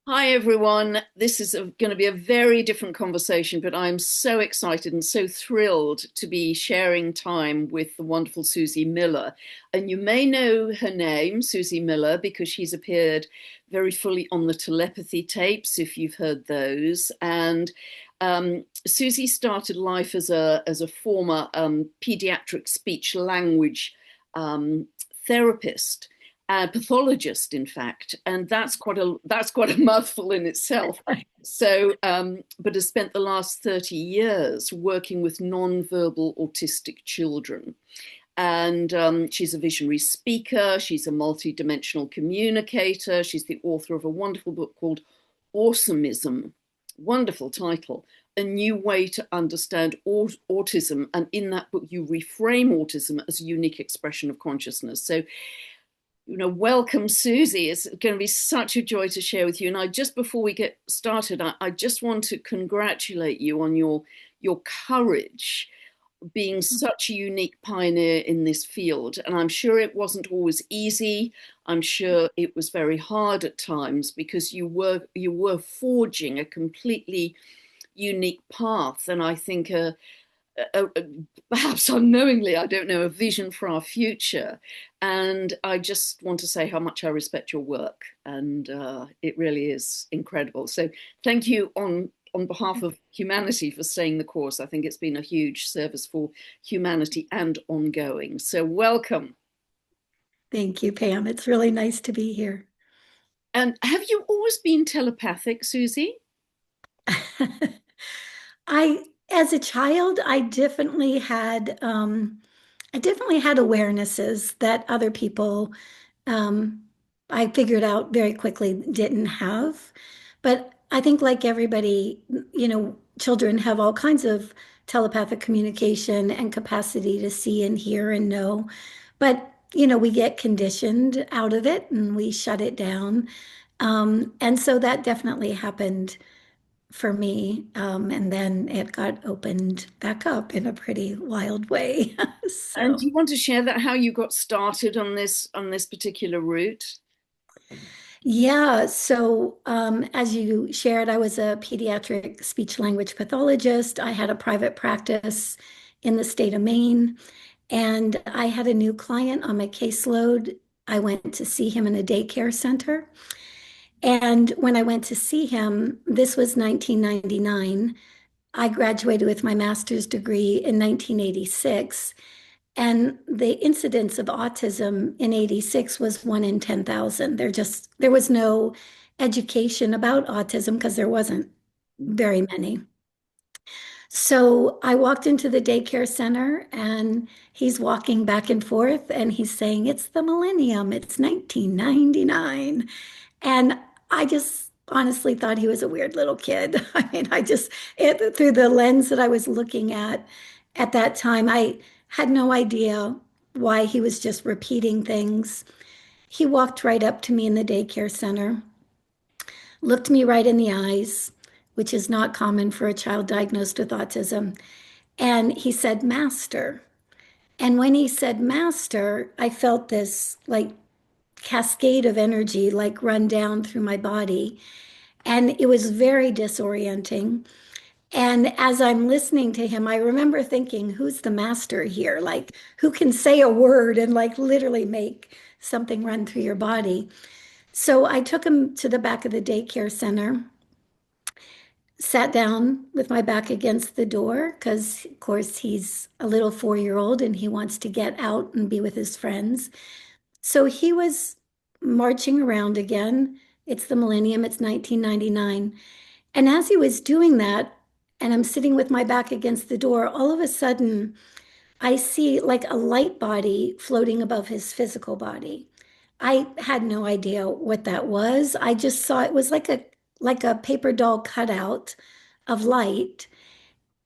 Hi, everyone. This is going to be a very different conversation, but I'm so excited and so thrilled to be sharing time with the wonderful Suzy Miller. And you may know her name, Suzy Miller, because she's appeared very fully on the telepathy tapes, if you've heard those. And Suzy started life as a former pediatric speech language um, therapist, pathologist, in fact, and that's quite a mouthful in itself. So, but has spent the last 30 years working with non-verbal autistic children. And she's a visionary speaker. She's a multi-dimensional communicator. She's the author of a wonderful book called Awesomism. Wonderful title. A new way to understand autism. And in that book, you reframe autism as a unique expression of consciousness. So welcome, Suzy. It's going to be such a joy to share with you. And just before we get started, I just want to congratulate you on your courage, being such a unique pioneer in this field. And I'm sure it wasn't always easy. I'm sure it was very hard at times because you were forging a completely unique path. And I think a, perhaps unknowingly, I don't know, a vision for our future. And I just want to say how much I respect your work. And it really is incredible. So thank you on behalf of humanity for staying the course. I think it's been a huge service for humanity and ongoing. So welcome. Thank you, Pam. It's really nice to be here. And have you always been telepathic, Suzy? As a child, I definitely had awarenesses that other people, um, I figured out very quickly didn't have. But I think like everybody, children have all kinds of telepathic communication and capacity to see and hear and know. But, we get conditioned out of it and we shut it down. And so that definitely happened for me. And then it got opened back up in a pretty wild way. And So, do you want to share that how you got started on this particular route? yeah. So, as you shared, I was a pediatric speech language pathologist. I had a private practice in the state of Maine, and I had a new client on my caseload. I went to see him in a daycare center. And when I went to see him, this was 1999. I graduated with my master's degree in 1986, and the incidence of autism in 86 was 1 in 10,000. There was no education about autism because there wasn't very many. So I walked into the daycare center and he's walking back and forth and he's saying, "It's the millennium, it's 1999." And I just honestly thought he was a weird little kid. I mean, through the lens that I was looking at that time, I had no idea why he was just repeating things. He walked right up to me in the daycare center, looked me right in the eyes, which is not common for a child diagnosed with autism, and he said, "Master." And when he said master, I felt this like cascade of energy like run down through my body. And it was very disorienting. And as I'm listening to him, I remember thinking, who's the master here? Like, who can say a word and like literally make something run through your body? So I took him to the back of the daycare center, sat down with my back against the door because, of course, he's a little 4-year old and he wants to get out and be with his friends. So he was marching around again. It's the millennium, it's 1999. And as he was doing that, and I'm sitting with my back against the door, all of a sudden I see like a light body floating above his physical body. I had no idea what that was. I just saw it was like a paper doll cutout of light,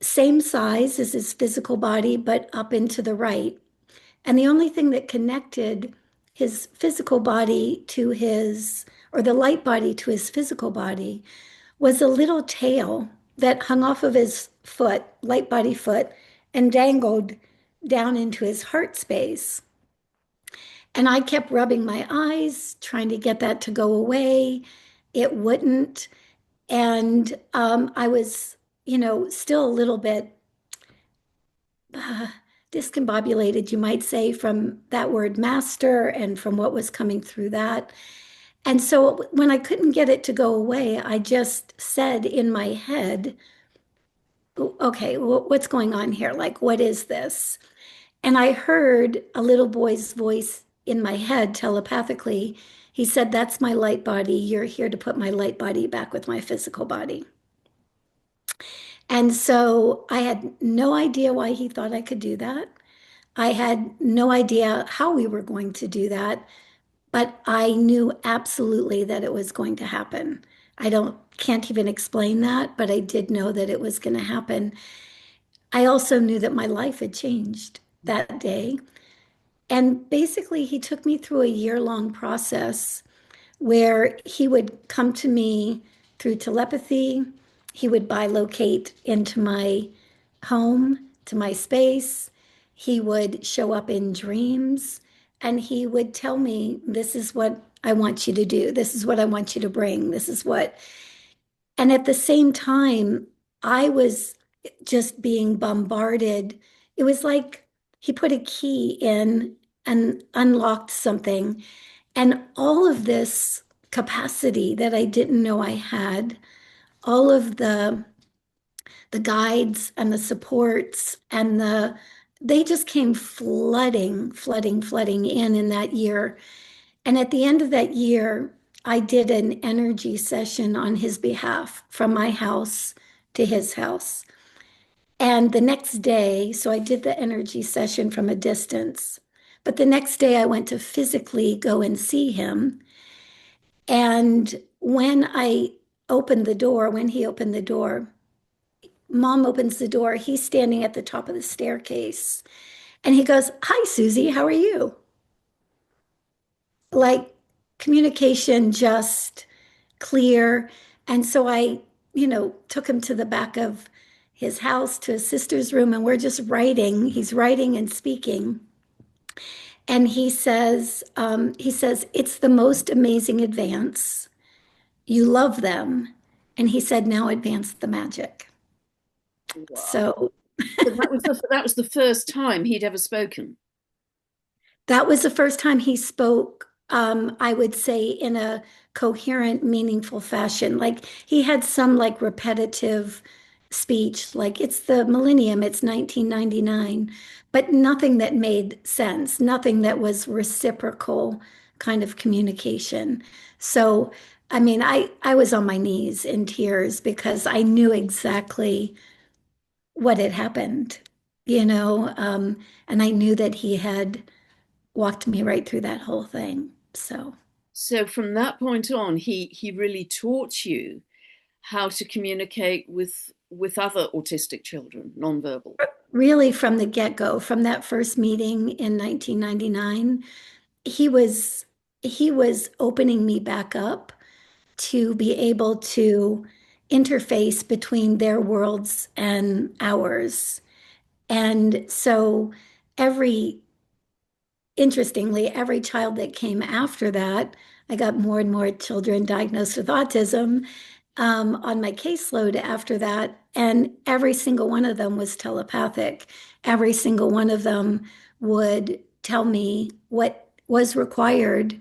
same size as his physical body, but up and to the right. And the only thing that connected his physical body to or the light body to his physical body was a little tail that hung off of his foot, light body foot, and dangled down into his heart space. And I kept rubbing my eyes, trying to get that to go away. it wouldn't. And I was, still a little bit uh, discombobulated, you might say, from that word master and from what was coming through that. And so when I couldn't get it to go away, I just said in my head, okay, what's going on here? Like, what is this? And I heard a little boy's voice in my head telepathically. He said, "That's my light body. You're here to put my light body back with my physical body." And so I had no idea why he thought I could do that. I had no idea how we were going to do that, but I knew absolutely that it was going to happen. Can't even explain that, but I did know that it was going to happen. I also knew that my life had changed that day. And basically, he took me through a year-long process where he would come to me through telepathy. He would bilocate into my home, to my space. He would show up in dreams and he would tell me, "This is what I want you to do. This is what I want you to bring. This is what." And at the same time, I was just being bombarded. It was like he put a key in and unlocked something. And all of this capacity that I didn't know I had, all of the guides and the supports and they just came flooding in that year. And at the end of that year, I did an energy session on his behalf from my house to his house. And the next day, so I did the energy session from a distance. But the next day, I went to physically go and see him. And when he opened the door, mom opens the door, he's standing at the top of the staircase. And he goes, "Hi, Susie, how are you?" Like communication just clear. And so I, took him to the back of his house to his sister's room, and we're just writing. He's writing and speaking. And he says, "It's the most amazing advance. You love them." And he said, "Now advance the magic." Wow. So So that was the first time he'd ever spoken. that was the first time he spoke, I would say, in a coherent, meaningful fashion. Like he had some like repetitive speech, like it's the millennium, it's 1999, but nothing that made sense, nothing that was reciprocal kind of communication. So, I mean, I was on my knees in tears because I knew exactly what had happened, and I knew that he had walked me right through that whole thing. So, So from that point on, he really taught you how to communicate with other autistic children, nonverbal. really, from the get-go, from that first meeting in 1999, he was he was opening me back up to be able to interface between their worlds and ours. And so every interestingly, every child that came after that, I got more and more children diagnosed with autism on my caseload after that. And every single one of them was telepathic. Every single one of them would tell me what was required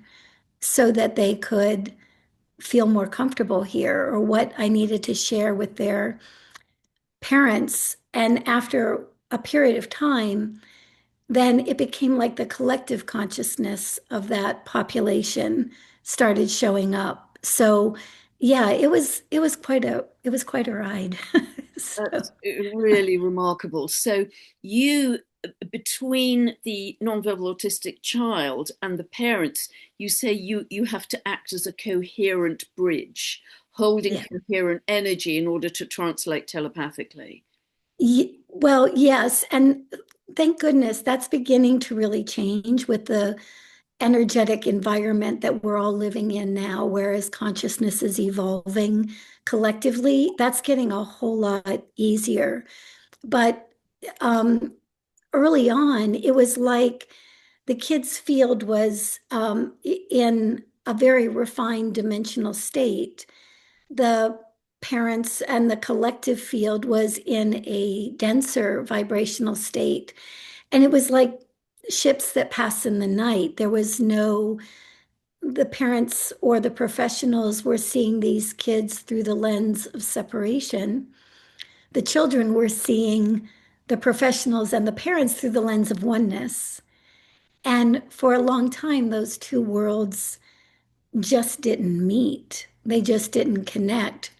so that they could feel more comfortable here or what I needed to share with their parents. And after a period of time, then it became like the collective consciousness of that population started showing up. So yeah, it was quite a ride. So That's really remarkable. So you, between the nonverbal autistic child and the parents, you say you have to act as a coherent bridge, holding yeah. coherent energy in order to translate telepathically. Well, yes, and thank goodness that's beginning to really change with the energetic environment that we're all living in now, whereas consciousness is evolving collectively. That's getting a whole lot easier. But um, early on, it was like the kids' field was in a very refined dimensional state, the parents and the collective field was in a denser vibrational state. And it was like ships that pass in the night. There was no, the parents or the professionals were seeing these kids through the lens of separation. The children were seeing the professionals and the parents through the lens of oneness. And for a long time, those two worlds just didn't meet. They just didn't connect.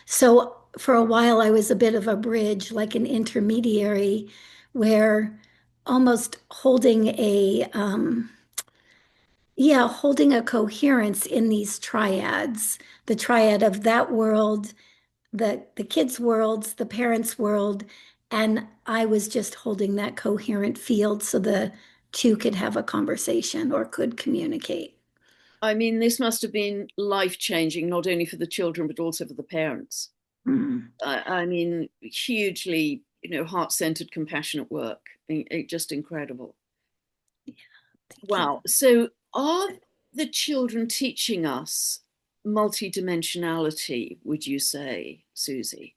So for a while, I was a bit of a bridge, like an intermediary, where almost holding a coherence in these triads, the triad of that world, the kids' worlds, the parents' world, and I was just holding that coherent field so the two could have a conversation or could communicate. I mean, this must have been life changing, not only for the children, but also for the parents. Mm. I mean, hugely, heart centered, compassionate work. Just incredible. Thank you. Wow. So, are the children teaching us multidimensionality, would you say, Susie?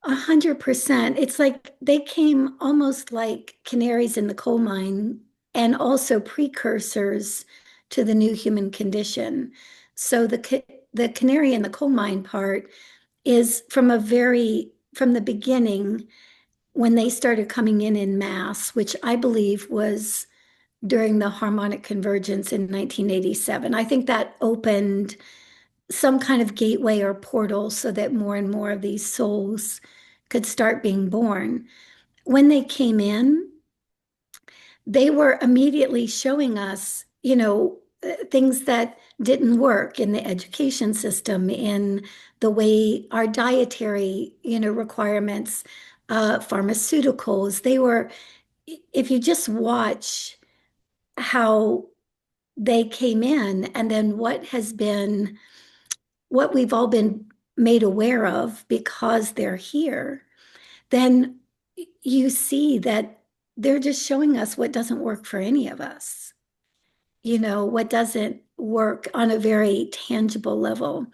100%. It's like they came almost like canaries in the coal mine and also precursors to the new human condition. So the canary in the coal mine part is from the beginning when they started coming in mass, which I believe was during the harmonic convergence in 1987. I think that opened some kind of gateway or portal so that more and more of these souls could start being born. When they came in, they were immediately showing us, things that didn't work in the education system, in the way our dietary, requirements, pharmaceuticals. If you just watch how they came in and then what we've all been made aware of because they're here, then you see that they're just showing us what doesn't work for any of us, what doesn't work on a very tangible level.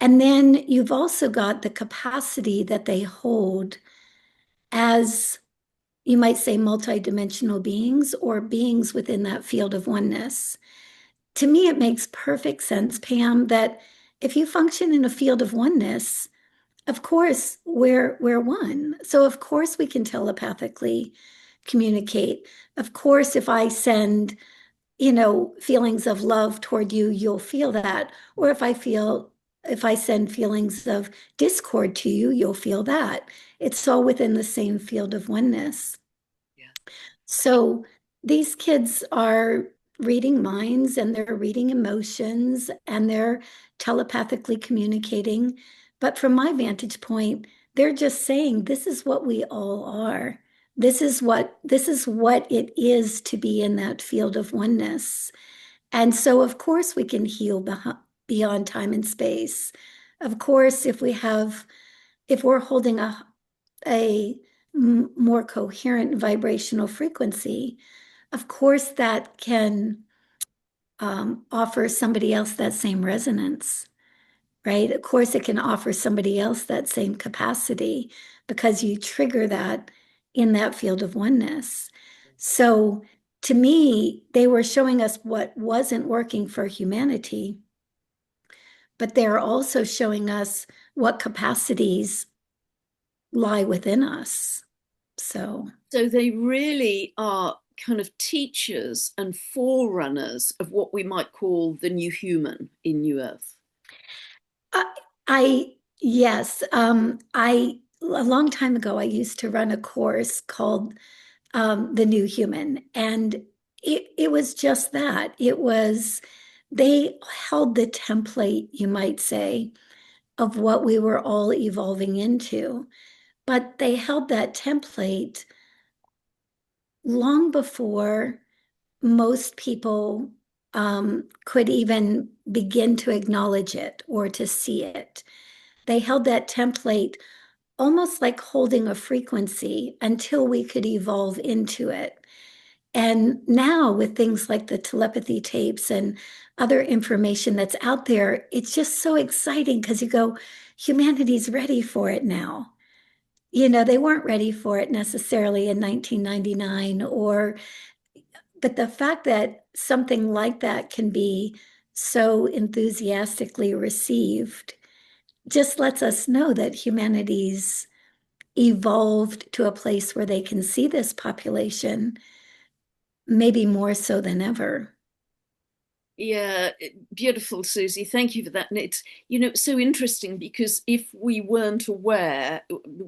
And then you've also got the capacity that they hold as, you might say, multidimensional beings or beings within that field of oneness. To me, it makes perfect sense, Pam, that if you function in a field of oneness, of course, we're one. So of course we can telepathically communicate. Of course, if I send, feelings of love toward you, you'll feel that. Or if I send feelings of discord to you, you'll feel that. It's all within the same field of oneness. Yeah. So these kids are reading minds and they're reading emotions and they're telepathically communicating. But from my vantage point, they're just saying this is what we all are. This is what it is to be in that field of oneness. And so of course we can heal beyond time and space. Of course, if we're holding a more coherent vibrational frequency, of course, that can offer somebody else that same resonance, right? Of course, it can offer somebody else that same capacity because you trigger that in that field of oneness. So to me, they were showing us what wasn't working for humanity, but they're also showing us what capacities lie within us. So. So they really are kind of teachers and forerunners of what we might call the new human in New Earth. Uh, yes, a long time ago, I used to run a course called The New Human, and it was just that. They held the template, you might say, of what we were all evolving into, but they held that template long before most people could even begin to acknowledge it or to see it. They held that template almost like holding a frequency until we could evolve into it. And now with things like the telepathy tapes and other information that's out there, it's just so exciting because you go, humanity's ready for it now. They weren't ready for it necessarily in 1999 but the fact that something like that can be so enthusiastically received just lets us know that humanity's evolved to a place where they can see this population, maybe more so than ever. Yeah, beautiful, Susie. Thank you for that. And it's so interesting because if we weren't aware,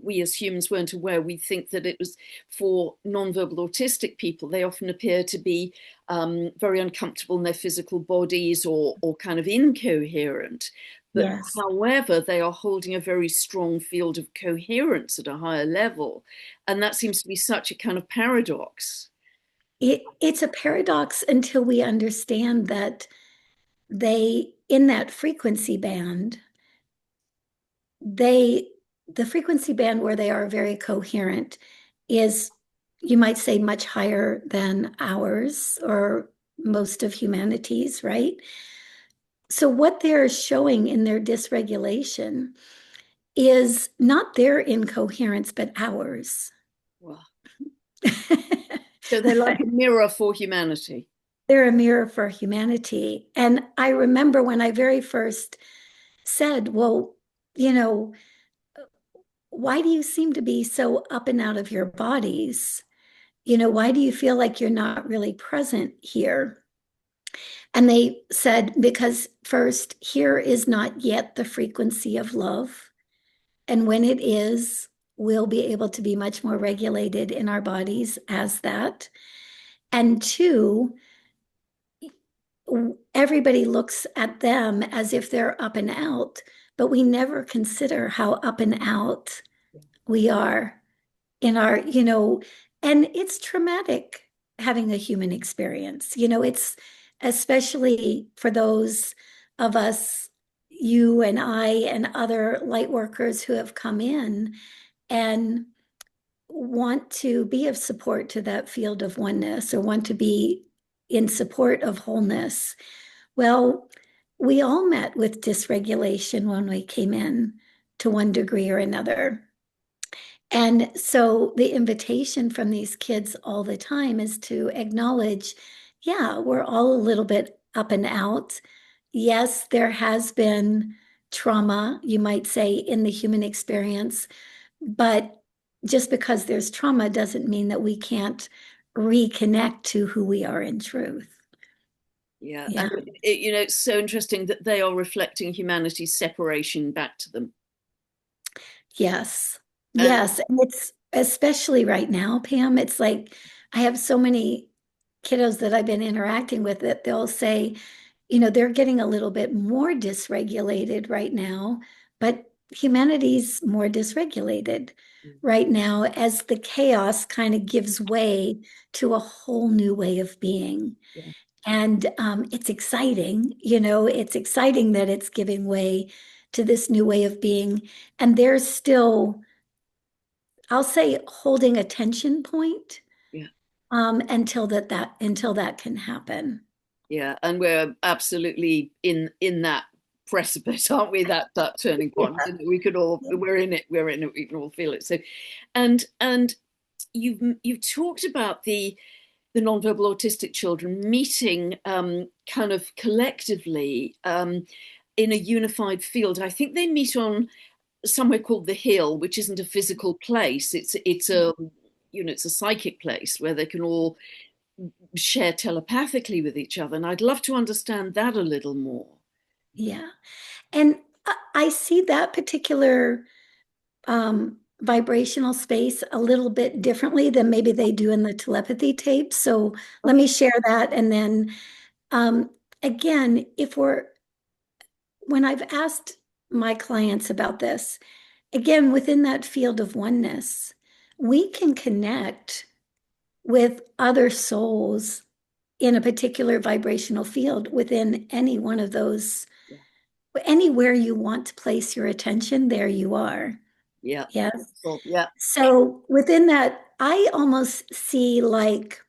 we as humans weren't aware, we think that it was for nonverbal autistic people. They often appear to be very uncomfortable in their physical bodies or kind of incoherent. But Yes. however, they are holding a very strong field of coherence at a higher level. And that seems to be such a kind of paradox. It's a paradox until we understand that in that frequency band, they, the frequency band where they are very coherent is, you might say, much higher than ours or most of humanity's, right? So what they're showing in their dysregulation is not their incoherence, but ours. Wow. So they're like a mirror for humanity. They're a mirror for humanity. And I remember when I very first said, well, you know, why do you seem to be so up and out of your bodies? Why do you feel like you're not really present here? And they said, because first, here is not yet the frequency of love. And when it is, we'll be able to be much more regulated in our bodies as that. And two, everybody looks at them as if they're up and out, but we never consider how up and out we are in our, and it's traumatic having a human experience. It's especially for those of us, you and I, and other light workers who have come in and want to be of support to that field of oneness or want to be in support of wholeness. Well, we all met with dysregulation when we came in to one degree or another. And so the invitation from these kids all the time is to acknowledge, yeah, we're all a little bit up and out. Yes, there has been trauma, you might say, in the human experience, but just because there's trauma doesn't mean that we can't reconnect to who we are in truth. Yeah, and Yeah. it's so interesting that they are reflecting humanity's separation back to them. Yes. And Yes. And it's especially right now, Pam, it's like I have so many kiddos that I've been interacting with that they'll say, they're getting a little bit more dysregulated right now, but humanity's more dysregulated right now as the chaos kind of gives way to a whole new way of being. yeah, And it's exciting, it's exciting that it's giving way to this new way of being. And there's still, I'll say, holding a tension point yeah, until that can happen. yeah, and we're absolutely in that precipice, aren't we? That turning point. Yeah. We could all, we're in it. We're in it. We can all feel it. So, and you've talked about the nonverbal autistic children meeting kind of collectively in a unified field. I think they meet on somewhere called the Hill, which isn't a physical place. It's a it's a psychic place where they can all share telepathically with each other. And I'd love to understand that a little more. Yeah. And I see that particular vibrational space a little bit differently than maybe they do in the telepathy tapes. So let Okay. me share that. And then um, again, when I've asked my clients about this, again, within that field of oneness, we can connect with other souls in a particular vibrational field within any one of those, Yeah. anywhere you want to place your attention, there you are. Yeah. Yes. Beautiful. Yeah. So within that, I almost see like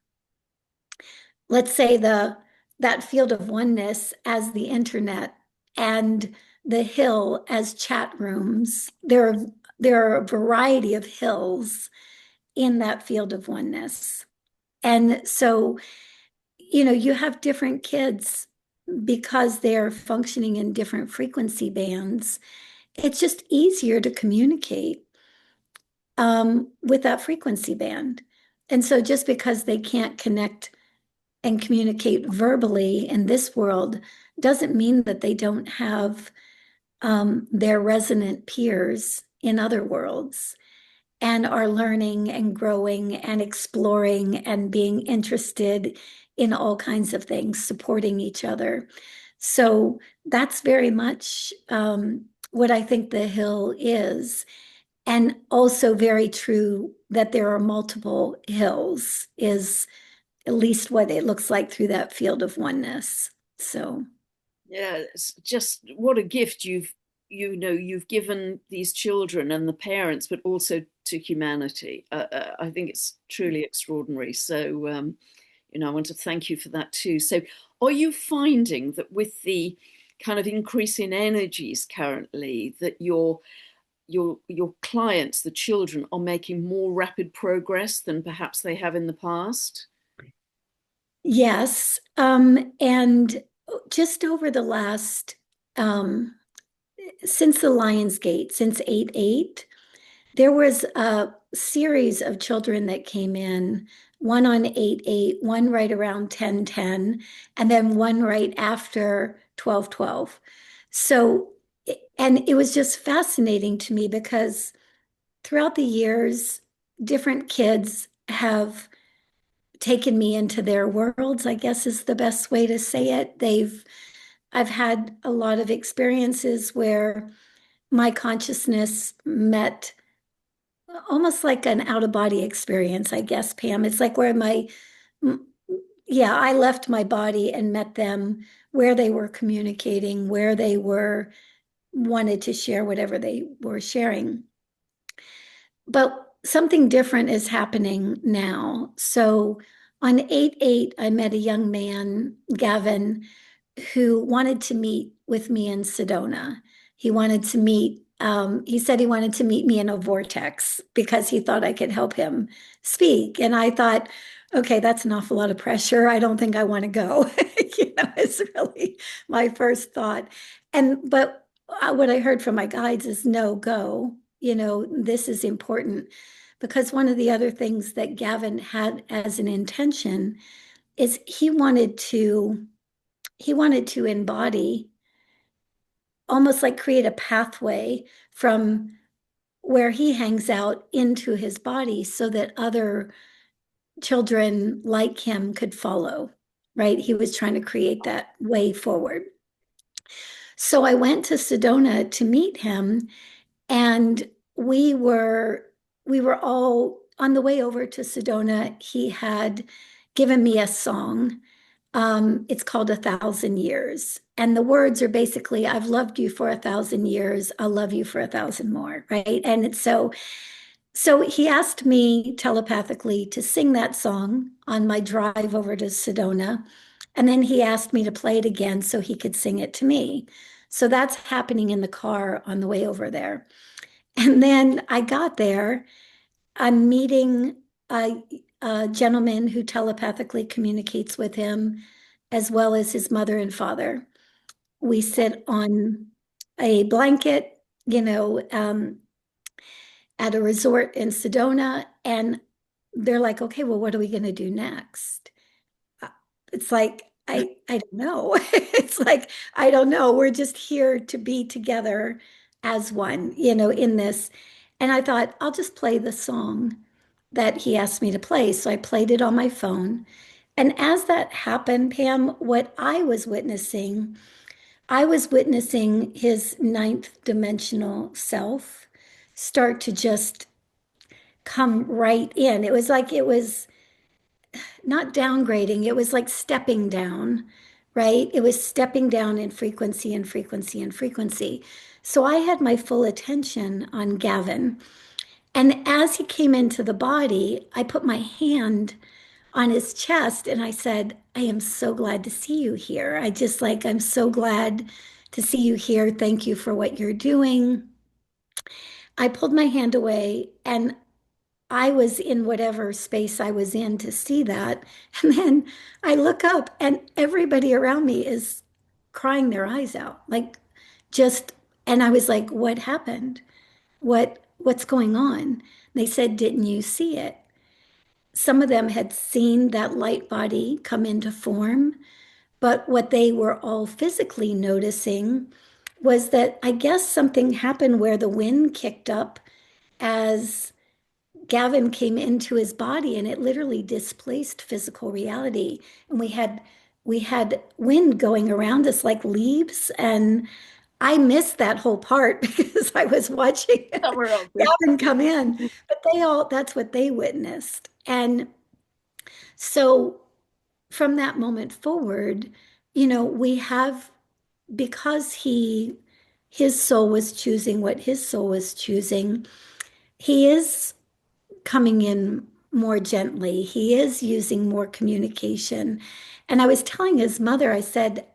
let's say that field of oneness as the internet and the hill as chat rooms. There are a variety of hills in that field of oneness. And so, you have different kids because they're functioning in different frequency bands. It's just easier to communicate with that frequency band. And so just because they can't connect and communicate verbally in this world doesn't mean that they don't have their resonant peers in other worlds and are learning and growing and exploring and being interested in all kinds of things, supporting each other. So that's very much what I think the hill is. And also very true that there are multiple hills is at least what it looks like through that field of oneness. So, Yeah, it's just what a gift you've given these children and the parents, but also to humanity. I think it's truly extraordinary. So, I want to thank you for that too. So, are you finding that with the kind of increase in energies currently, that your clients, the children, are making more rapid progress than perhaps they have in the past? yes. And just over the last, since the Lion's Gate, since 8/8, there was a series of children that came in, one on 8/8, one right around 10/10, and then one right after 12/12. So, and it was just fascinating to me because throughout the years, different kids have taken me into their worlds, I guess is the best way to say it. I've had a lot of experiences where my consciousness met almost like an out of body experience, I guess, Pam. It's like where yeah, I left my body and met them where they were communicating, where they were wanted to share whatever they were sharing. But something different is happening now. So on 8/8, I met a young man, Gavin, who wanted to meet with me in Sedona. He said he wanted to meet me in a vortex because he thought I could help him speak. And I thought, okay, that's an awful lot of pressure. I don't think I want to go. It's really my first thought. But what I heard from my guides is no, go. This is important because one of the other things that Gavin had as an intention is he wanted to embody, almost like create a pathway from where he hangs out into his body so that other children like him could follow, right? He was trying to create that way forward. So I went to Sedona to meet him, and we were we were all on the way over to Sedona. He had given me a song. It's called 1,000 Years. And the words are basically, I've loved you for 1,000 years. I'll love you for 1,000 more, right? And it's so he asked me telepathically to sing that song on my drive over to Sedona. And then he asked me to play it again so he could sing it to me. So that's happening in the car on the way over there. And then I got there. I'm meeting a gentleman who telepathically communicates with him, as well as his mother and father. We sit on a blanket, at a resort in Sedona, and they're like, okay, well, what are we going to do next? It's like, I don't know. It's like, I don't know. We're just here to be together as one, in this. And I thought, I'll just play the song that he asked me to play. So I played it on my phone. And as that happened, Pam, what I was witnessing his ninth dimensional self start to just come right in. It was not downgrading, it was like stepping down, right? It was stepping down in frequency and frequency and frequency. So I had my full attention on Gavin. And as he came into the body, I put my hand on his chest and I said, I am so glad to see you here. I'm so glad to see you here. Thank you for what you're doing. I pulled my hand away and I was in whatever space I was in to see that. And then I look up and everybody around me is crying their eyes out. Like just, and I was like, what happened? What's going on? They said, didn't you see it? Some of them had seen that light body come into form, but what they were all physically noticing was that I guess something happened where the wind kicked up as Gavin came into his body and it literally displaced physical reality. And we had wind going around us like leaves. And I missed that whole part because I was watching Somewhere else. Gavin come in. But that's what they witnessed. And so from that moment forward, we have, because his soul was choosing what his soul was choosing, he is coming in more gently. He is using more communication. And I was telling his mother, I said,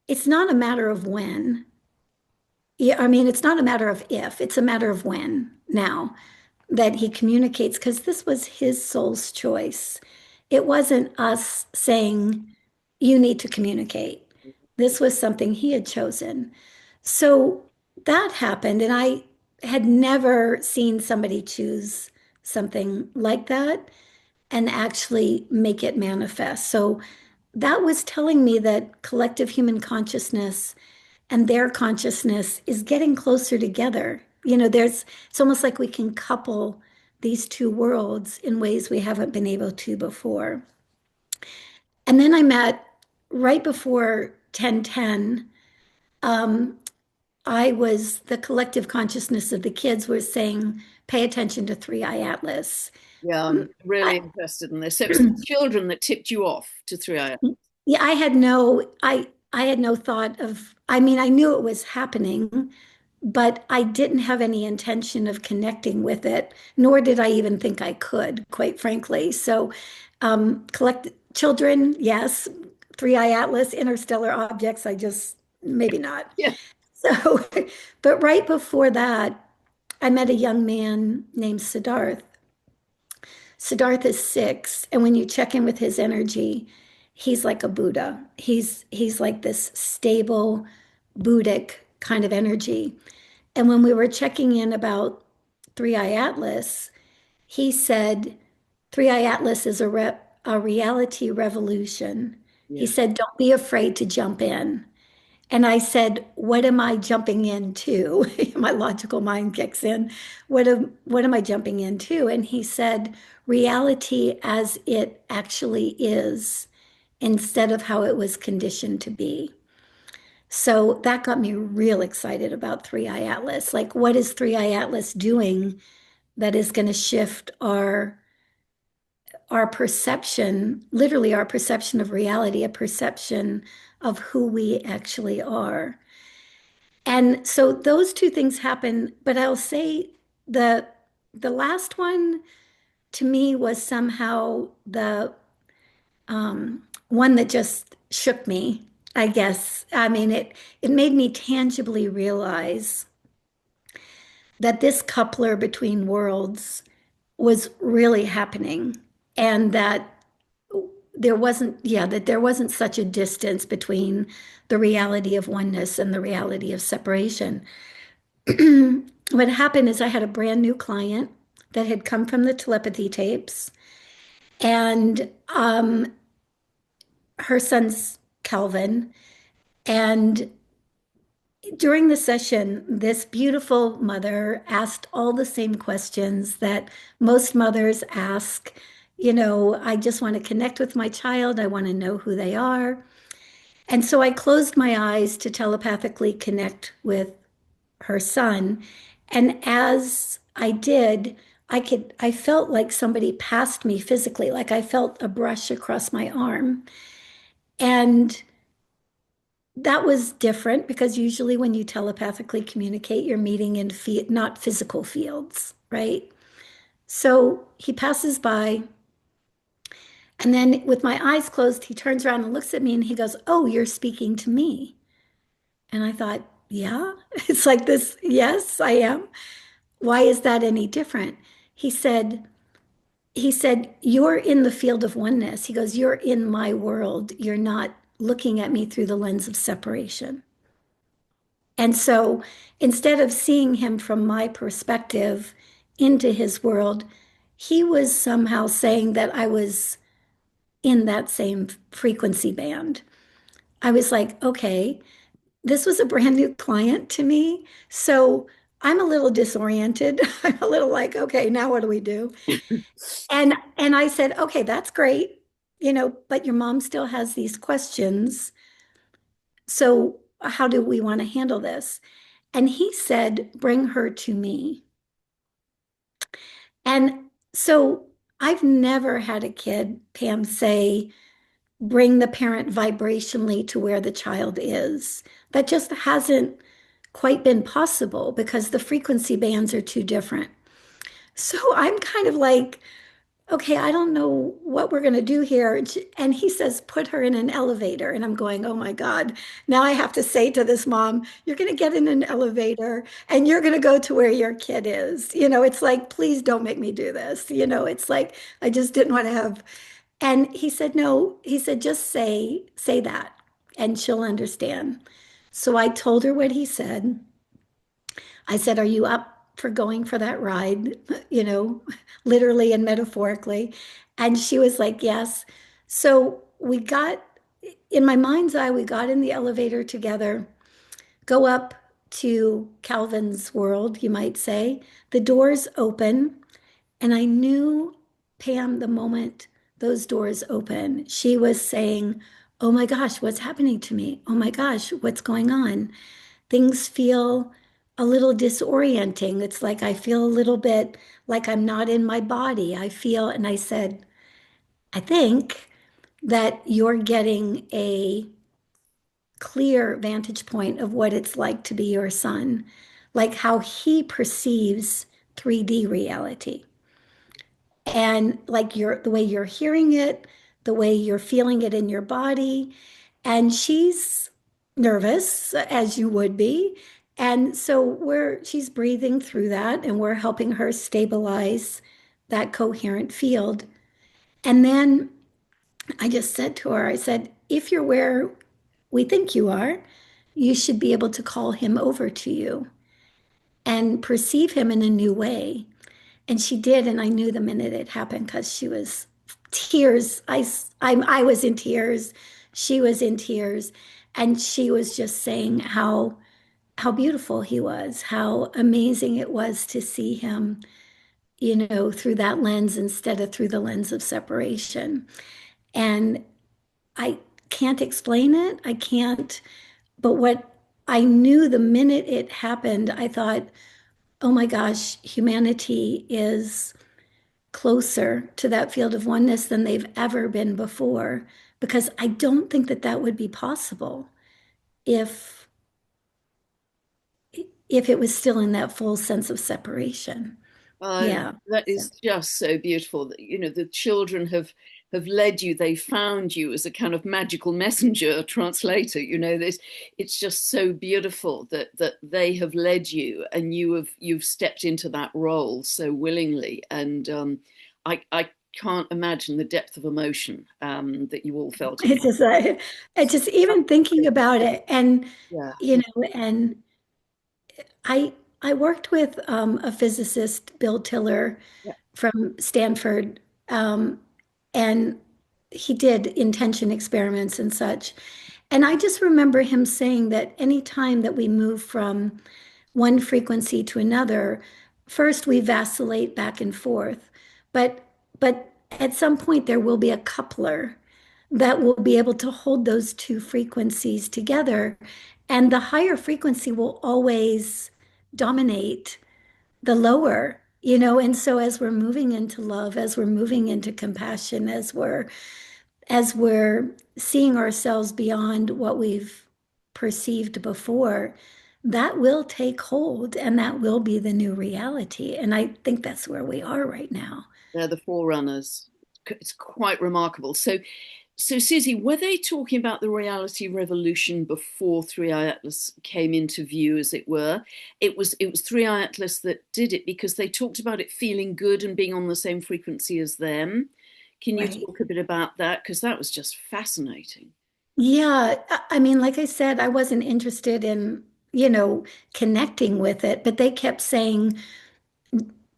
it's not a matter of when. Yeah, I mean, it's not a matter of if, it's a matter of when now that he communicates, because this was his soul's choice. It wasn't us saying, you need to communicate. This was something he had chosen. So that happened, and I had never seen somebody choose something like that and actually make it manifest. So that was telling me that collective human consciousness and their consciousness is getting closer together. It's almost like we can couple these two worlds in ways we haven't been able to before. And then I met right before 1010. Um, the collective consciousness of the kids was saying, pay attention to ThreeI Atlas. Yeah, I'm really I, interested in this. So it was the children that tipped you off to 3i. yeah, I had no thought of, I mean, I knew it was happening, but I didn't have any intention of connecting with it, nor did I even think I could, quite frankly. So, collect children, yes. 3i Atlas, interstellar objects, maybe not. Yeah. So, but right before that, I met a young man named Siddharth. Siddharth is 6, and when you check in with his energy, he's like a Buddha. He's like this stable, Buddhic kind of energy. And when we were checking in about 3i Atlas, he said 3i Atlas is a reality revolution. He Yeah. said, don't be afraid to jump in. And I said, what am I jumping into? My logical mind kicks in. What am I jumping into? And he said, reality as it actually is, instead of how it was conditioned to be. So that got me real excited about 3i Atlas. Like, what is 3i Atlas doing that is going to shift our perception, literally our perception of reality, a perception of who we actually are? And so those two things happen, but I'll say the the last one to me was somehow the one that just shook me, I guess. I mean, it made me tangibly realize that this coupler between worlds was really happening, and that there wasn't such a distance between the reality of oneness and the reality of separation. What happened is I had a brand new client that had come from the telepathy tapes, and her son's Calvin. And during the session, this beautiful mother asked all the same questions that most mothers ask. I just want to connect with my child. I want to know who they are. And so I closed my eyes to telepathically connect with her son. And as I did, I felt like somebody passed me physically, like I felt a brush across my arm. And that was different because usually when you telepathically communicate, you're meeting in not physical fields, right? So he passes by, And then with my eyes closed, he turns around and looks at me and he goes, "Oh, you're speaking to me." And I thought, yeah, it's like this. Yes, I am. Why is that any different? He said, you're in the field of oneness. He goes, you're in my world. You're not looking at me through the lens of separation. And so instead of seeing him from my perspective into his world, he was somehow saying that I was in that same frequency band. I was like, okay, this was a brand new client to me. So I'm a little disoriented. I'm a little like, okay, now what do we do? And I said, okay, that's great, but your mom still has these questions. So how do we want to handle this? And he said, bring her to me. And so I've never had a kid, Pam, say, bring the parent vibrationally to where the child is. That just hasn't quite been possible because the frequency bands are too different. So I'm kind of like, okay, I don't know what we're going to do here. And he says, put her in an elevator. And I'm going, oh my God. Now I have to say to this mom, you're going to get in an elevator and you're going to go to where your kid is. It's like, please don't make me do this. It's like, I just didn't want to have. And he said, no, he said, just say that and she'll understand. So I told her what he said. I said, are you up for going for that ride? You know, literally and metaphorically. And she was like, yes. So in my mind's eye, we got in the elevator together, go up to Calvin's world, you might say. The doors open. And I knew Pam the moment those doors open. She was saying, oh my gosh, what's happening to me? Oh my gosh, what's going on? Things feel a little disorienting. It's like I feel a little bit like I'm not in my body. And I said, I think that you're getting a clear vantage point of what it's like to be your son, like how he perceives 3D reality. And like the way you're hearing it, the way you're feeling it in your body. And she's nervous, as you would be. And so she's breathing through that and we're helping her stabilize that coherent field. And then I just said to her, I said, if you're where we think you are, you should be able to call him over to you and perceive him in a new way. And she did, and I knew the minute it happened because she was tears. I was in tears. She was in tears, and she was just saying how beautiful he was, how amazing it was to see him, through that lens instead of through the lens of separation. And I can't explain it. I can't. But what I knew the minute it happened, I thought, oh my gosh, humanity is closer to that field of oneness than they've ever been before, because I don't think that that would be possible if if it was still in that full sense of separation. Yeah. That is just so beautiful that the children have led you. They found you as a kind of magical messenger, translator. This it's just so beautiful that they have led you and you've stepped into that role so willingly. And I can't imagine the depth of emotion that you all felt at the It's just it's just even thinking about it, and yeah. and I I worked with a physicist, Bill Tiller, Yeah. from Stanford, and he did intention experiments and such. And I just remember him saying that any time that we move from one frequency to another, first we vacillate back and forth, but at some point there will be a coupler that will be able to hold those two frequencies together, and the higher frequency will always dominate the lower, and so as we're moving into love, as we're moving into compassion, as we're seeing ourselves beyond what we've perceived before, that will take hold and that will be the new reality. And I think that's where we are right now. They're the forerunners. it's quite remarkable. So Susie, were they talking about the reality revolution before ThreeI Atlas came into view, as it were? It was ThreeI Atlas that did it because they talked about it feeling good and being on the same frequency as them. Can you Right. talk a bit about that? Because that was just fascinating. Yeah, I mean, like I said, I wasn't interested in, you know, connecting with it, but they kept saying,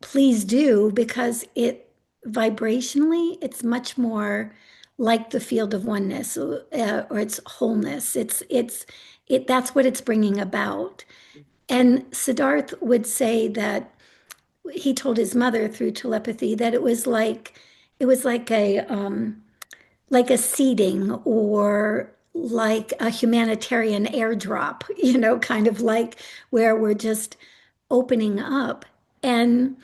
please do, because it vibrationally, it's much more like the field of oneness, or it's wholeness. That's what it's bringing about. And Siddharth would say that he told his mother through telepathy that it was like a seeding or like a humanitarian airdrop, kind of like where we're just opening up. And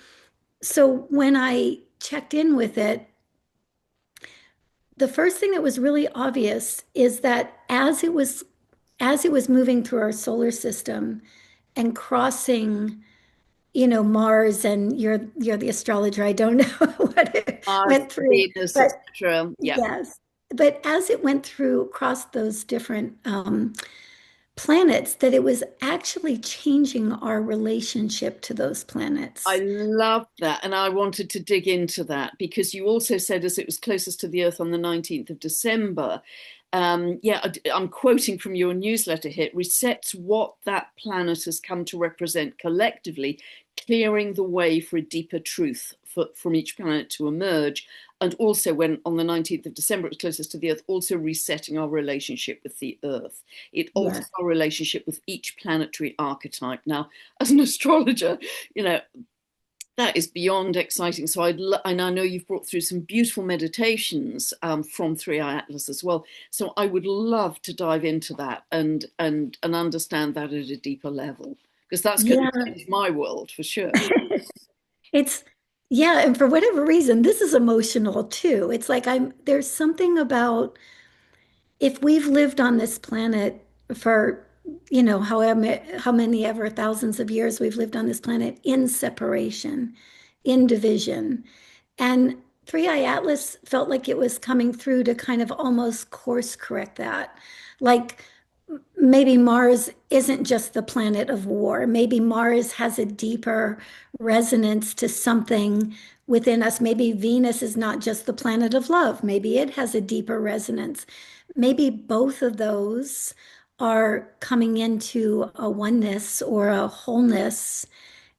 so when I checked in with it, the first thing that was really obvious is that as it was moving through our solar system and crossing, Mars, and you're the astrologer. I don't know what it Mars, went through, Venus, but etc. Yeah. yes. But as it went through across those different planets, that it was actually changing our relationship to those I planets. love that. And I wanted to dig into that because you also said, as it was closest to the Earth on the 19th of December, yeah, I'm quoting from your newsletter here, resets what that planet has come to represent collectively, clearing the way for a deeper truth from each planet to emerge. And also, when on the 19th of December, it was closest to the Earth, also resetting our relationship with the Earth. It alters Yes. our relationship with each planetary archetype. Now, as an astrologer, you know, that is beyond exciting. So and I know you've brought through some beautiful meditations from ThreeI Atlas as well. So I would love to dive into that and understand that at a deeper level because that's going Yeah. to change my world for sure. It's yeah, and for whatever reason, this is emotional too. It's like there's something about if we've lived on this planet for, however how many ever thousands of years we've lived on this planet in separation, in division. And 3i Atlas felt like it was coming through to kind of almost course correct that. Like maybe Mars isn't just the planet of war. Maybe Mars has a deeper resonance to something within us. Maybe Venus is not just the planet of love. Maybe it has a deeper resonance. Maybe both of those are coming into a oneness or a wholeness,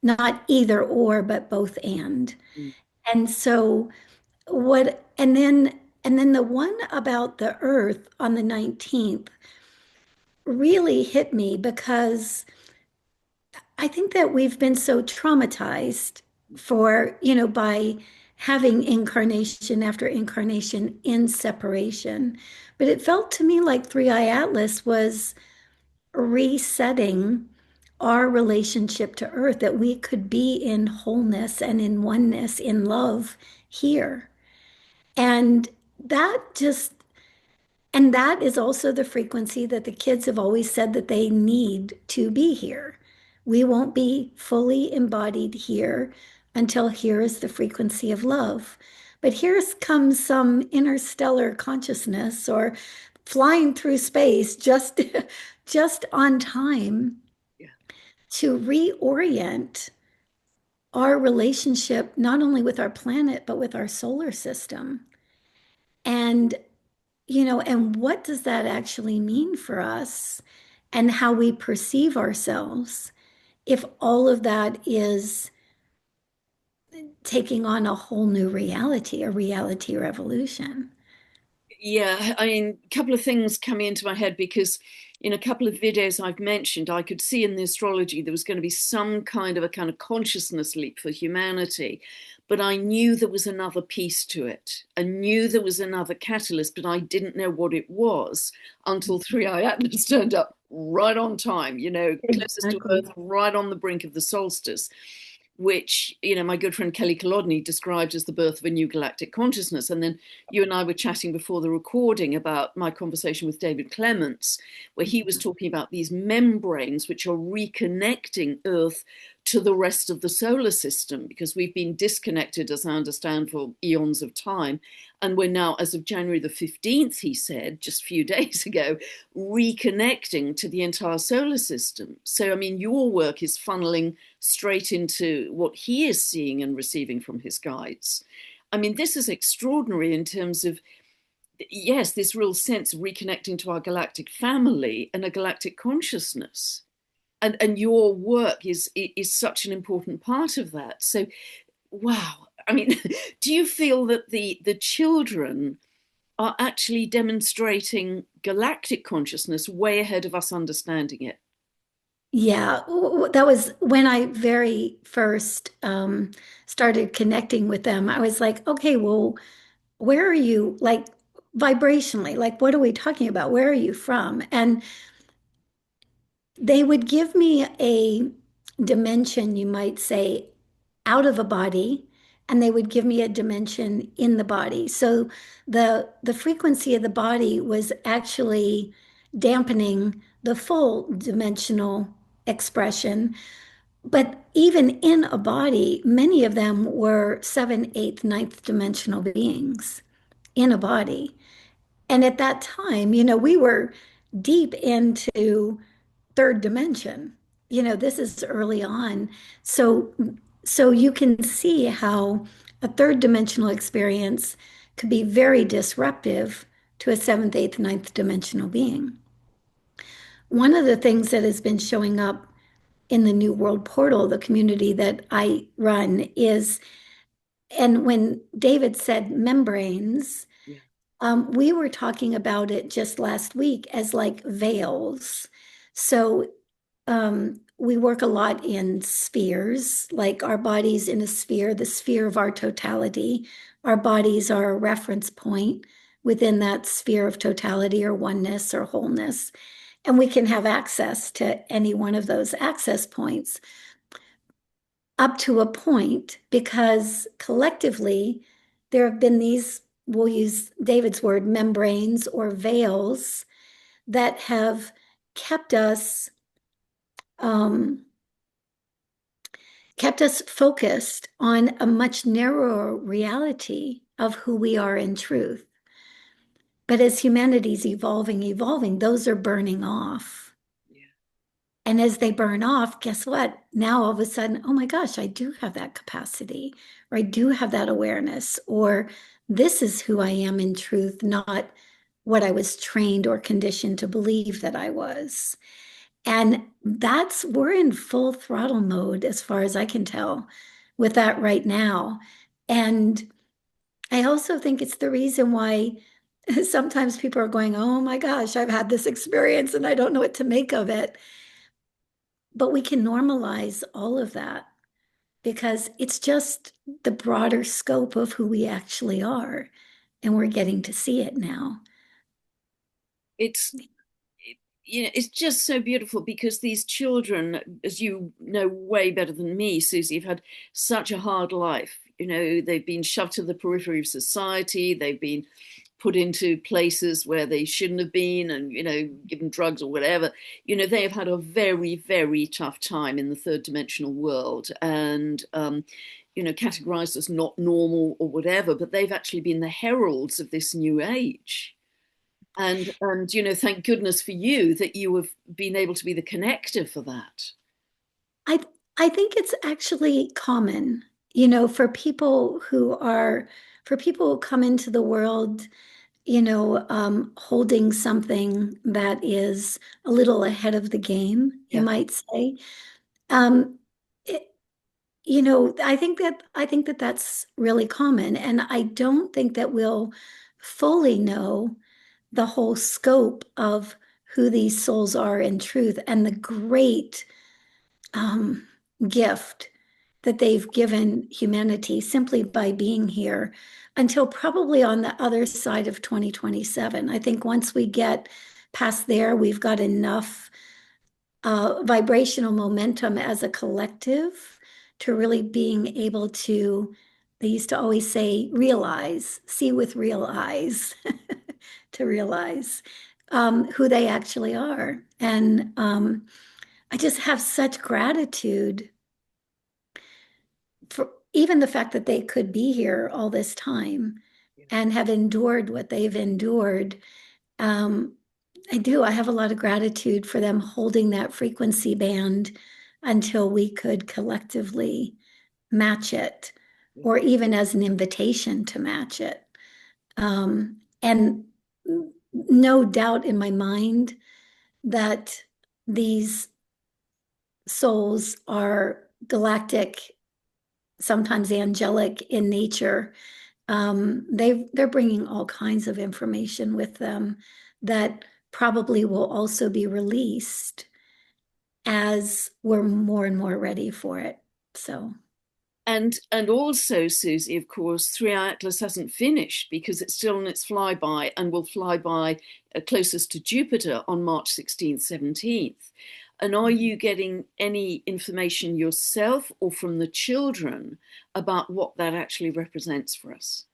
not either or, but both and. Mm. And so and then the one about the Earth on the 19th really hit me because I think that we've been so traumatized by having incarnation after incarnation in separation. But it felt to me like 3i Atlas was resetting our relationship to Earth, that we could be in wholeness and in oneness, in love here. And that just and that is also the frequency that the kids have always said that they need to be here. We won't be fully embodied here until here is the frequency of love. But here comes some interstellar consciousness or flying through space just on time Yeah. to reorient our relationship not only with our planet but with our solar system. And and what does that actually mean for us and how we perceive ourselves if all of that is taking on a whole new reality, a reality revolution? Yeah, I mean, a couple of things coming into my head because in a couple of videos I've mentioned, I could see in the astrology there was going to be some kind of consciousness leap for humanity, but I knew there was another piece to it. I knew there was another catalyst, but I didn't know what it was until 3i Atlas turned up right on time, closest to Exactly. Earth, right on the brink of the solstice, which, my good friend Kelly Kolodny described as the birth of a new galactic consciousness. And then you and I were chatting before the recording about my conversation with David Clements, where he was talking about these membranes which are reconnecting Earth to the rest of the solar system, because we've been disconnected, as I understand, for eons of time. And we're now, as of January the 15th, he said, just a few days ago, reconnecting to the entire solar system. So, I mean, your work is funneling straight into what he is seeing and receiving from his guides. I mean, this is extraordinary in terms of, yes, this real sense of reconnecting to our galactic family and a galactic consciousness. And your work is such an important part of that. So, wow. I mean, do you feel that the children are actually demonstrating galactic consciousness way ahead of us understanding it? Yeah, that was when I very first started connecting with them. I was like, okay, well, where are you, like vibrationally? Like, what are we talking about? Where are you from? And they would give me a dimension, you might say, out of a body, and they would give me a dimension in the body. So the frequency of the body was actually dampening the full dimensional expression. But even in a body, many of them were seventh, eighth, ninth dimensional beings in a body. And at that time, we were deep into third dimension. This is early on. So so you can see how a third dimensional experience could be very disruptive to a seventh, eighth, ninth dimensional being. One of the things that has been showing up in the New World Portal, the community that I run, is, and when David said membranes, Yeah. we were talking about it just last week as like veils. So we work a lot in spheres, like our body's in a sphere, the sphere of our totality. Our bodies are a reference point within that sphere of totality or oneness or wholeness. And we can have access to any one of those access points up to a point because collectively there have been these, we'll use David's word, membranes or veils that have kept us um, kept us focused on a much narrower reality of who we are in truth. But as humanity's evolving, those are burning off. Yeah. And as they burn off, guess what? Now all of a sudden, oh my gosh, I do have that capacity, or I do have that awareness, or this is who I am in truth, not what I was trained or conditioned to believe that I was. And we're in full throttle mode as far as I can tell with that right now. And I also think it's the reason why sometimes people are going, oh my gosh, I've had this experience and I don't know what to make of it. But we can normalize all of that because it's just the broader scope of who we actually are. And we're getting to see it now. It's it's just so beautiful because these children, as you know way better than me, Susie, have had such a hard life. They've been shoved to the periphery of society. They've been put into places where they shouldn't have been and, given drugs or whatever. They have had a very, very tough time in the third dimensional world and, categorized as not normal or whatever, but they've actually been the heralds of this new age. And thank goodness for you that you have been able to be the connector for that. I I think it's actually common, for people who come into the world, holding something that is a little ahead of the game, you Yeah. might say. It, I think that that's really common, and I don't think that we'll fully know the whole scope of who these souls are in truth and the great um, gift that they've given humanity simply by being here until probably on the other side of 2027. I think once we get past there, we've got enough vibrational momentum as a collective to really being able to, they used to always say, realize, see with real eyes, to realize who they actually are. And I just have such gratitude for even the fact that they could be here all this time and have endured what they've endured. Um, I do. I have a lot of gratitude for them holding that frequency band until we could collectively match it, or even as an invitation to match it. And no doubt in my mind that these souls are galactic, sometimes angelic in nature. They're bringing all kinds of information with them that probably will also be released as we're more and more ready for it. So And also, Susie, of course, ThreeI Atlas hasn't finished because it's still on its flyby and will fly by closest to Jupiter on March 16th, 17th. And are you getting any information yourself or from the children about what that actually represents for us?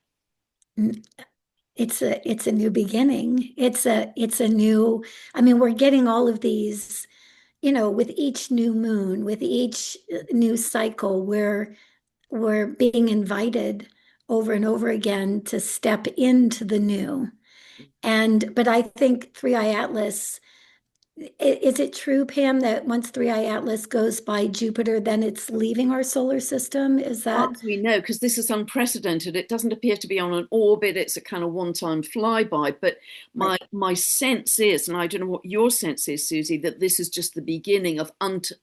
it's a new beginning. It's a new, I mean, we're getting all of these, with each new moon, with each new cycle, we're being invited over and over again to step into the new. But I think 3i Atlas, is it true, Pam, that once 3i Atlas goes by Jupiter, then it's leaving our solar system? Is Far that as we know, because this is unprecedented, it doesn't appear to be on an orbit. It's a kind of one-time flyby. But right? my sense is, and I don't know what your sense is, Susie, that this is just the beginning of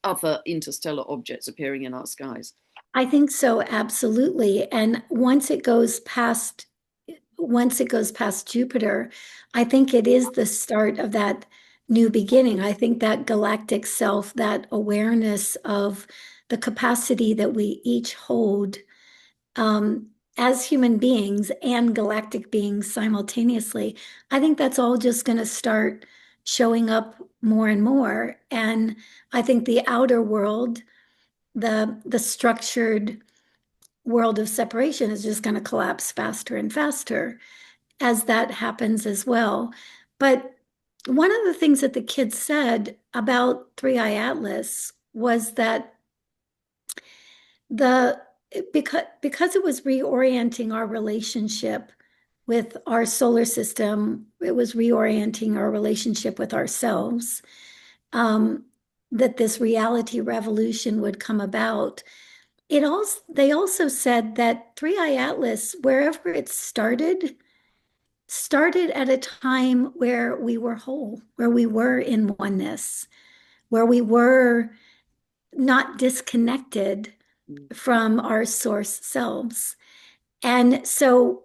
other interstellar objects appearing in our skies. I think so, absolutely. And once it goes past Jupiter, I think it is the start of that new beginning. I think that galactic self, that awareness of the capacity that we each hold as human beings and galactic beings simultaneously, I think that's all just going to start showing up more and more. And I think the outer world, the structured world of separation, is just going to collapse faster and faster as that happens as well. But one of the things that the kids said about 3i Atlas was that the because it was reorienting our relationship with our solar system, it was reorienting our relationship with ourselves, um, that this reality revolution would come about. They also said that 3i Atlas, wherever it started at a time where we were whole, where we were in oneness, where we were not disconnected from our source selves. And so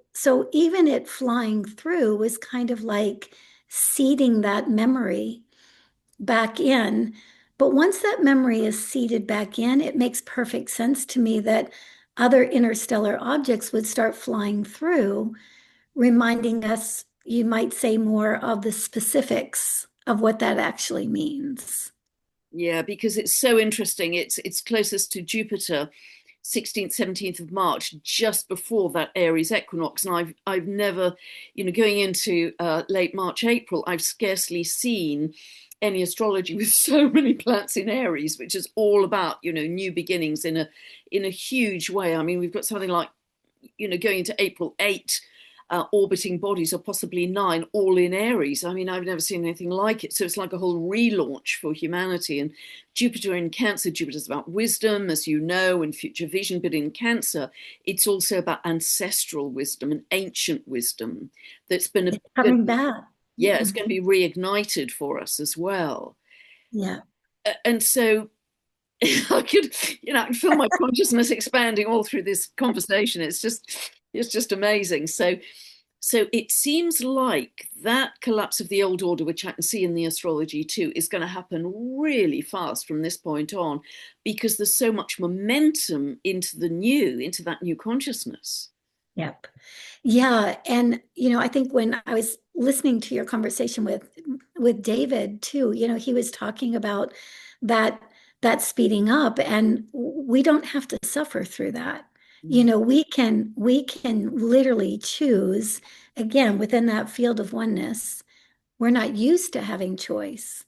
even it flying through was kind of like seeding that memory back in. But once that memory is seeded back in, it makes perfect sense to me that other interstellar objects would start flying through, reminding us, you might say, more of the specifics of what that actually means. Yeah, because it's so interesting. It's closest to Jupiter, 16th, 17th of March, just before that Aries equinox. And I've never, going into late March, April, I've scarcely seen any astrology with so many planets in Aries, which is all about, new beginnings in a huge way. I mean, we've got something like, going into April 8 orbiting bodies, or possibly 9, all in Aries. I mean, I've never seen anything like it. So it's like a whole relaunch for humanity. And Jupiter in Cancer, Jupiter's about wisdom, as you know, and future vision. But in Cancer, it's also about ancestral wisdom and ancient wisdom that's been, It's coming back. yeah, it's Mhm. going to be reignited for us as well. Yeah. And so I could, I can feel my consciousness expanding all through this conversation. It's just amazing. So it seems like that collapse of the old order, which I can see in the astrology too, is going to happen really fast from this point on, because there's so much momentum into into that new consciousness. Yep. Yeah, and I think when I was listening to your conversation with David too, he was talking about that that speeding up, and we don't have to suffer through that. We can literally choose again within that field of oneness. We're not used to having choice,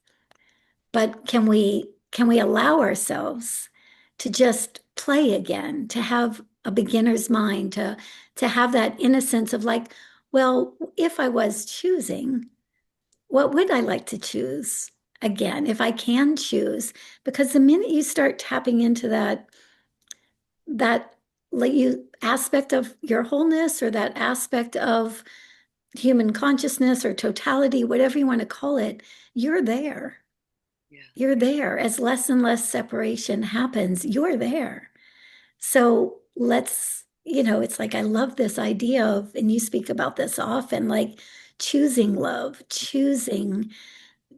but can we allow ourselves to just play again, to have a beginner's mind to have that innocence of like, well, if I was choosing, what would I like to choose again if I can choose? Because the minute you start tapping into that like you aspect of your wholeness or that aspect of human consciousness or totality, whatever you want to call it, you're there. Yeah. You're there. As less and less separation happens, you're there. So it's like I love this idea of, and you speak about this often, like choosing love, choosing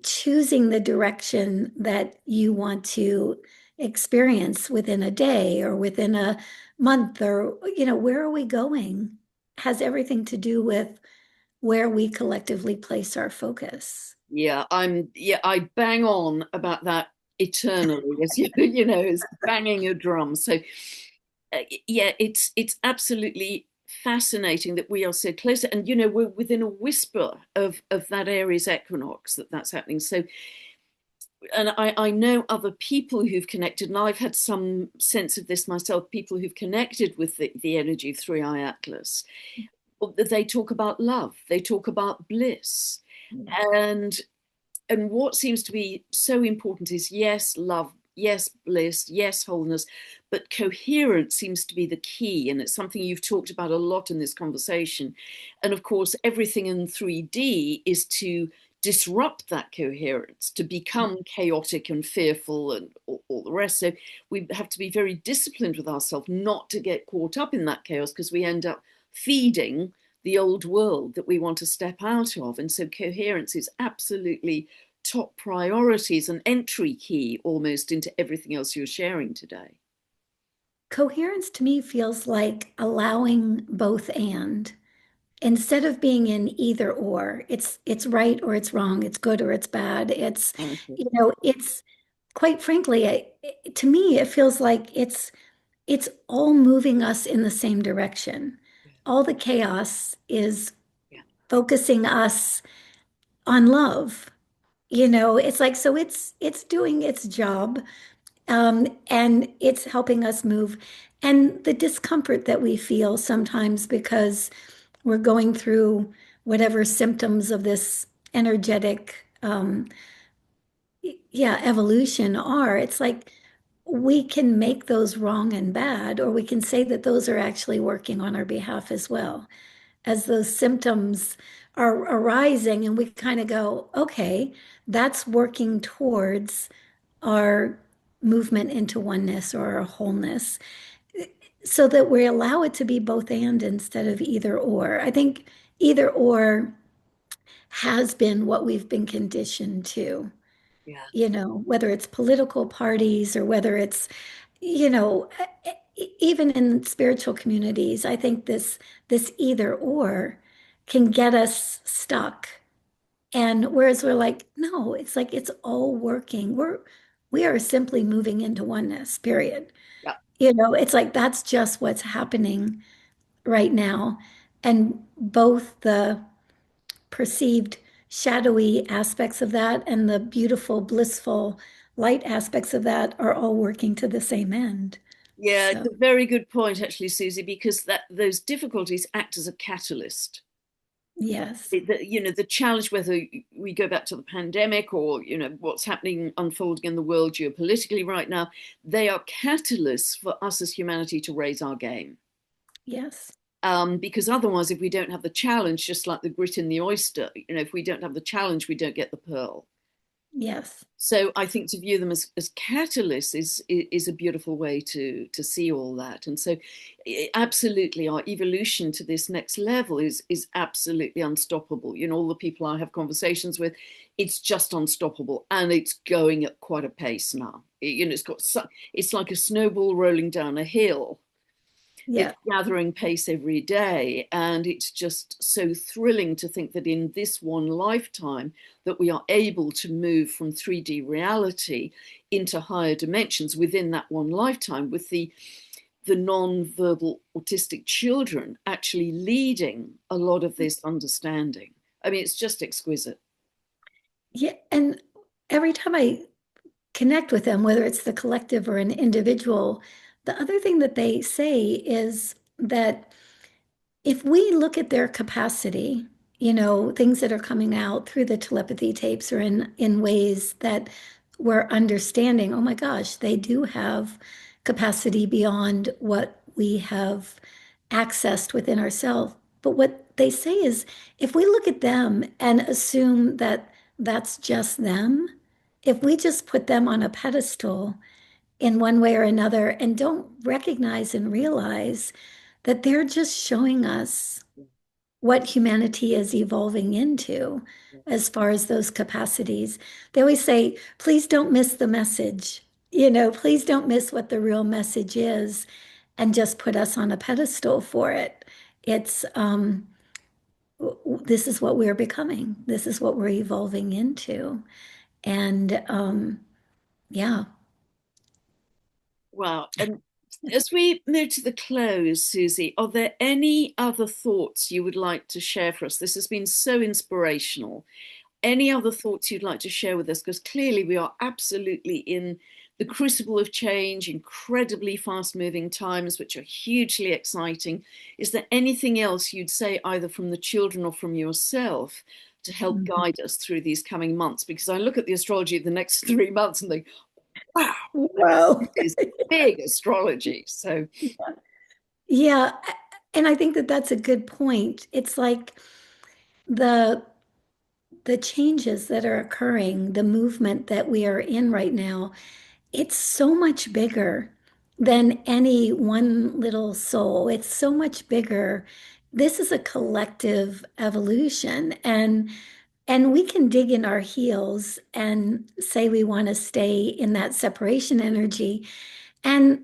the direction that you want to experience within a day or within a month, or where are we going has everything to do with where we collectively place our focus. I bang on about that eternally, as you know, as banging a drum. So yeah, it's absolutely fascinating that we are so close, and we're within a whisper of that Aries equinox that's happening. So, and I know other people who've connected, and I've had some sense of this myself. People who've connected with the energy of ThreeI Atlas, they talk about love, they talk about bliss, Yeah. and what seems to be so important is, yes, love, yes, bliss, yes, wholeness, but coherence seems to be the key, and it's something you've talked about a lot in this conversation. And of course, everything in 3D is to disrupt that coherence, to become chaotic and fearful and all the rest. So we have to be very disciplined with ourselves not to get caught up in that chaos, because we end up feeding the old world that we want to step out of. And so coherence is absolutely top priorities, an entry key almost into everything else you're sharing today. Coherence to me feels like allowing both and instead of being in either or. It's right or it's wrong, it's good or it's bad. Okay. It's quite frankly, to me, it feels like it's all moving us in the same direction. Yeah. All the chaos is Yeah. focusing us on love. It's like so it's doing its job, and it's helping us move. And the discomfort that we feel sometimes because we're going through whatever symptoms of this energetic, evolution are, it's like we can make those wrong and bad, or we can say that those are actually working on our behalf as well. As those symptoms are arising, and we kind of go, okay, that's working towards our movement into oneness or our wholeness, so that we allow it to be both and instead of either or. I think either or has been what we've been conditioned to, Yeah. whether it's political parties or whether it's, you know, even in spiritual communities, I think this either or can get us stuck. And whereas we're like, no, it's like it's all working. We are simply moving into oneness, period. Yeah. It's like that's just what's happening right now. And both the perceived shadowy aspects of that and the beautiful, blissful light aspects of that are all working to the same end. Yeah, it's So, a very good point, actually, Susie, because that those difficulties act as a catalyst. yes, The challenge, whether we go back to the pandemic or what's happening unfolding in the world geopolitically right now, they are catalysts for us as humanity to raise our game. yes, Because otherwise, if we don't have the challenge, just like the grit in the oyster, if we don't have the challenge, we don't get the pearl. yes. So I think to view them as catalysts is a beautiful way to see all that. And so absolutely our evolution to this next level is absolutely unstoppable. All the people I have conversations with, it's just unstoppable, and it's going at quite a pace now. It's like a snowball rolling down a hill. Yeah. It's gathering pace every day, and it's just so thrilling to think that in this one lifetime that we are able to move from 3D reality into higher dimensions within that one lifetime, with the non-verbal autistic children actually leading a lot of this understanding. I mean, it's just exquisite. Yeah. And every time I connect with them, whether it's the collective or an individual, the other thing that they say is that if we look at their capacity, things that are coming out through the telepathy tapes or in ways that we're understanding, oh my gosh, they do have capacity beyond what we have accessed within ourselves. But what they say is if we look at them and assume that that's just them, if we just put them on a pedestal in one way or another and don't recognize and realize that they're just showing us what humanity is evolving into as far as those capacities. They always say, please don't miss the message. Please don't miss what the real message is and just put us on a pedestal for it. It's this is what we're becoming. This is what we're evolving into. And yeah. Wow. And as we move to the close, Susie, are there any other thoughts you would like to share for us? This has been so inspirational. Any other thoughts you'd like to share with us? Because clearly we are absolutely in the crucible of change, incredibly fast moving times, which are hugely exciting. Is there anything else you'd say, either from the children or from yourself, to help Mhm. guide us through these coming months? Because I look at the astrology of the next 3 months and think, wow, Wow. this is big astrology. So, Yeah, and I think that that's a good point. It's like the the changes that are occurring, the movement that we are in right now, it's so much bigger than any one little soul. It's so much bigger. This is a collective evolution, and we can dig in our heels and say we want to stay in that separation energy. And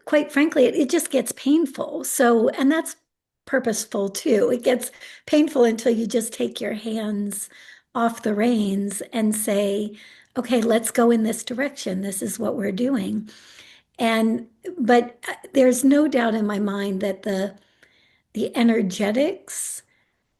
quite frankly, it just gets painful. So, and that's purposeful too. It gets painful until you just take your hands off the reins and say, okay, let's go in this direction. This is what we're doing. And, but there's no doubt in my mind that the energetics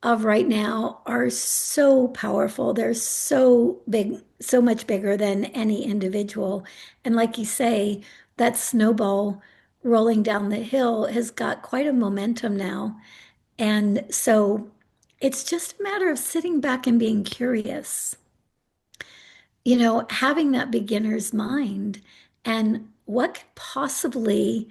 of right now are so powerful. They're so big, so much bigger than any individual. And like you say, that snowball rolling down the hill has got quite a momentum now. And so it's just a matter of sitting back and being curious, having that beginner's mind and what could possibly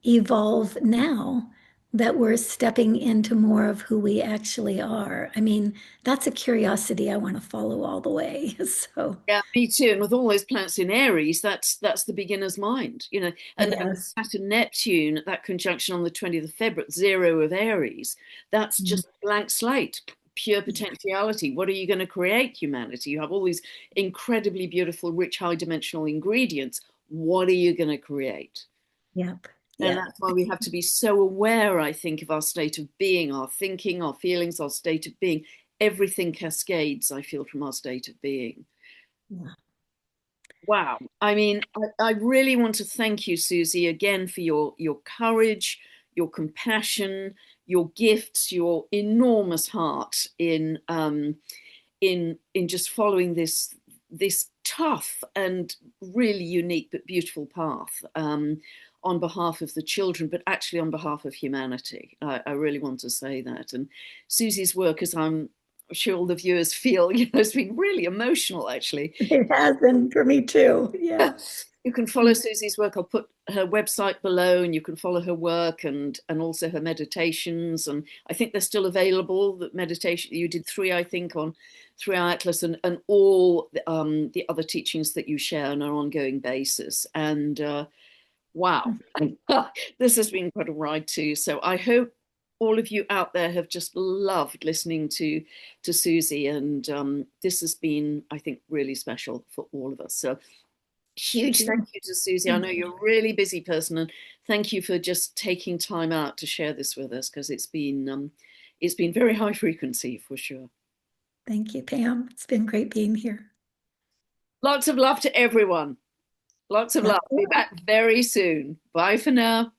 evolve now that we're stepping into more of who we actually are. I mean, that's a curiosity I want to follow all the way. So, yeah, me too. And with all those planets in Aries, that's the beginner's mind, and yes. Saturn Neptune, that conjunction on the 20th of February, 0 of Aries, that's Mm, just blank slate, pure potentiality. What are you going to create, humanity? You have all these incredibly beautiful, rich, high dimensional ingredients. What are you going to create? yep. And Yep. that's why we have to be so aware, I think, of our state of being, our thinking, our feelings, our state of being. Everything cascades, I feel, from our state of being. Yeah. Wow. I mean, I really want to thank you, Susie, again for your courage, your compassion, your gifts, your enormous heart in just following this tough and really unique but beautiful path, on behalf of the children, but actually on behalf of humanity. I really want to say that. And Susie's work, as I'm sure all the viewers feel, has been really emotional, actually. It has been for me too. Yeah. You can follow Susie's work. I'll put her website below, and you can follow her work and also her meditations. And I think they're still available. The meditation you did three, I think, on ThreeI Atlas, and all the other teachings that you share on an ongoing basis. And wow, this has been quite a ride too. So I hope all of you out there have just loved listening to Susie, and this has been, I think, really special for all of us. So Thank huge you. thank you to Susie. I Thank know you. you're a really busy person, and thank you for just taking time out to share this with us, because it's been very high frequency for sure. Thank you, Pam. It's been great being here. Lots of love to everyone. Lots of Yeah. love. Be back very soon. Bye for now.